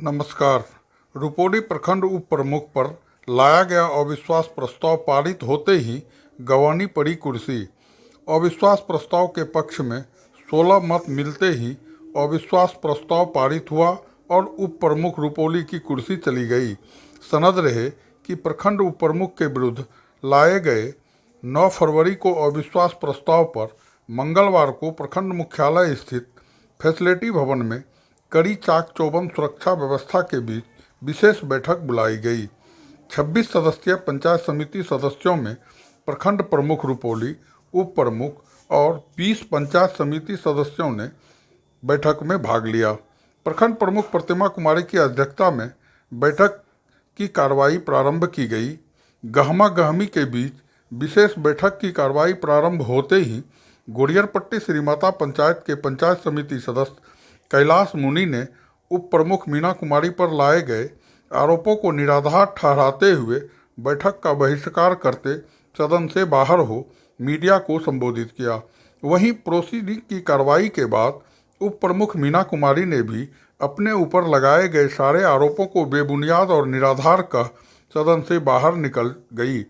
नमस्कार। रुपौली प्रखंड उप प्रमुख पर लाया गया अविश्वास प्रस्ताव पारित होते ही गंवानी पड़ी कुर्सी। अविश्वास प्रस्ताव के पक्ष में 16 मत मिलते ही अविश्वास प्रस्ताव पारित हुआ और उप प्रमुख रुपौली की कुर्सी चली गई। सनद रहे कि प्रखंड उप प्रमुख के विरुद्ध लाए गए 9 फरवरी को अविश्वास प्रस्ताव पर मंगलवार को प्रखंड मुख्यालय स्थित फैसिलिटी भवन में कड़ी चाक चौबंद सुरक्षा व्यवस्था के बीच विशेष बैठक बुलाई गई। 26 सदस्यीय पंचायत समिति सदस्यों में प्रखंड प्रमुख रुपौली, उप प्रमुख और 20 पंचायत समिति सदस्यों ने बैठक में भाग लिया। प्रखंड प्रमुख प्रतिमा कुमारी की अध्यक्षता में बैठक की कार्रवाई प्रारंभ की गई। गहमा गहमी के बीच विशेष बैठक की कार्रवाई प्रारंभ होते ही गोड़ियरपट्टी श्रीमाता पंचायत के पंचायत समिति सदस्य कैलाश मुनि ने उप प्रमुख मीना कुमारी पर लाए गए आरोपों को निराधार ठहराते हुए बैठक का बहिष्कार करते सदन से बाहर हो मीडिया को संबोधित किया। वहीं प्रोसीडिंग की कार्रवाई के बाद उप प्रमुख मीना कुमारी ने भी अपने ऊपर लगाए गए सारे आरोपों को बेबुनियाद और निराधार कह सदन से बाहर निकल गई।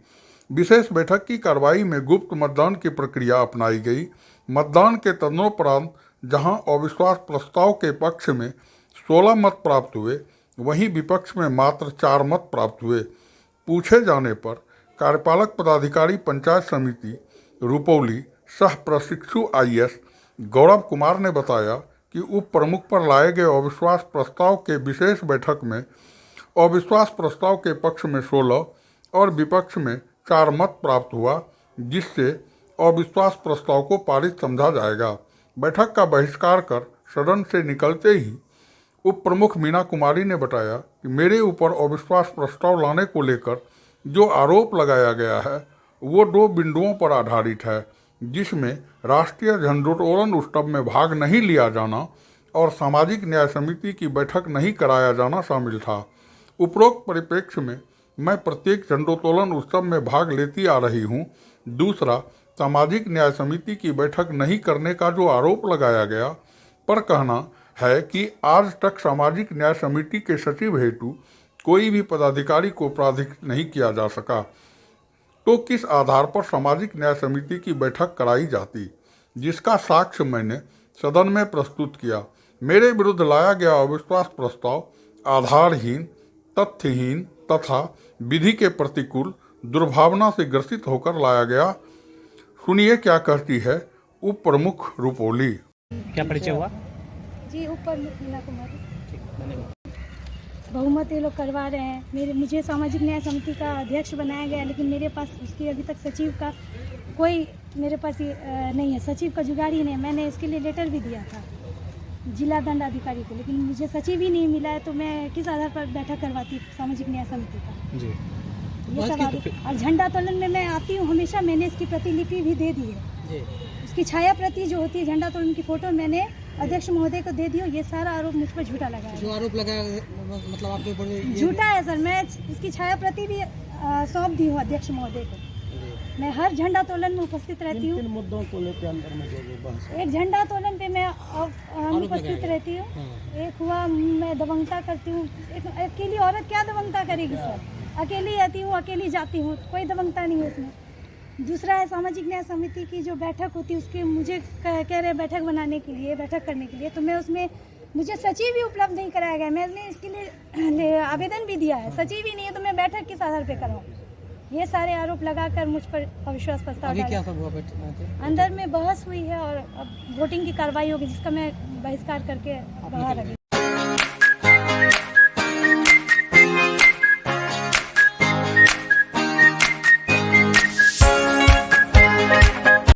विशेष बैठक की कार्रवाई में गुप्त मतदान की प्रक्रिया अपनाई गई। मतदान के तदनोपरांत जहां अविश्वास प्रस्ताव के पक्ष में 16 मत प्राप्त हुए, वहीं विपक्ष में मात्र 4 मत प्राप्त हुए। पूछे जाने पर कार्यपालक पदाधिकारी पंचायत समिति रुपौली सह प्रशिक्षु IS गौरव कुमार ने बताया कि उप प्रमुख पर लाए गए अविश्वास प्रस्ताव के विशेष बैठक में अविश्वास प्रस्ताव के पक्ष में 16 और विपक्ष में 4 मत प्राप्त हुआ, जिससे अविश्वास प्रस्ताव को पारित समझा जाएगा। बैठक का बहिष्कार कर सदन से निकलते ही उप प्रमुख मीना कुमारी ने बताया कि मेरे ऊपर अविश्वास प्रस्ताव लाने को लेकर जो आरोप लगाया गया है वो 2 बिंदुओं पर आधारित है, जिसमें राष्ट्रीय झंडोत्तोलन उत्सव में भाग नहीं लिया जाना और सामाजिक न्याय समिति की बैठक नहीं कराया जाना शामिल था। उपरोक्त परिप्रेक्ष्य में मैं प्रत्येक झंडोत्तोलन उत्सव में भाग लेती आ रही हूँ। दूसरा, सामाजिक न्याय समिति की बैठक नहीं करने का जो आरोप लगाया गया पर कहना है कि आज तक सामाजिक न्याय समिति के सचिव हेतु कोई भी पदाधिकारी को प्राधिकृत नहीं किया जा सका, तो किस आधार पर सामाजिक न्याय समिति की बैठक कराई जाती, जिसका साक्ष्य मैंने सदन में प्रस्तुत किया। मेरे विरुद्ध लाया गया अविश्वास प्रस्ताव आधारहीन, तथ्यहीन तथा विधि के प्रतिकूल दुर्भावना से ग्रसित होकर लाया गया। सुनिए क्या कहती है उप प्रमुख रुपौली। क्या परिचय हुआ जी? उप प्रमुख मीना कुमारी। बहुमत ये लोग करवा रहे हैं। मुझे सामाजिक न्याय समिति का अध्यक्ष बनाया गया, लेकिन मेरे पास उसकी अभी तक सचिव का कोई मेरे पास नहीं है। सचिव का जुगाड़ ही नहीं। मैंने इसके लिए लेटर भी दिया था जिला दंडाधिकारी को, लेकिन मुझे सचिव ही नहीं मिला है, तो मैं किस आधार पर बैठक करवाती सामाजिक न्याय समिति का जी। ये सब और झंडा तोलन में मैं आती हूँ हमेशा। मैंने इसकी प्रतिलिपि भी दे दी है। उसकी छाया प्रति जो होती है झंडा तोलन की फोटो मैंने अध्यक्ष महोदय को दे दी। ये सारा आरोप मुझ पर झूठा लगा है। जो आरोप लगा मतलब आपके ऊपर झूठा है सर। मैं इसकी छाया प्रति भी सौंप दी हूँ अध्यक्ष महोदय को। मैं हर झंडा तोलन में उपस्थित रहती हूँ। मुद्दों को लेकर अंदर में एक झंडा तोलन पे मैं उपस्थित रहती हूँ। एक हुआ मैं दबंगता करती हूँ। अकेली औरत क्या दबंगता करेगी सर? अकेली आती हूँ, अकेली जाती हूँ, कोई दबंगता नहीं है इसमें। दूसरा है सामाजिक न्याय समिति की जो बैठक होती है उसके मुझे कह रहे बैठक बनाने के लिए, बैठक करने के लिए, तो मैं उसमें मुझे सचिव भी उपलब्ध नहीं कराया गया। मैंने इसके लिए आवेदन भी दिया है। सचिव ही नहीं है तो मैं बैठक किस आधार पर कराऊँ? ये सारे आरोप लगाकर मुझ पर अविश्वास प्रस्ताव डाला। क्या सब हुआ? अंदर में बहस हुई है और अब वोटिंग की कार्रवाई होगी, जिसका मैं बहिष्कार करके बाहर आ गई।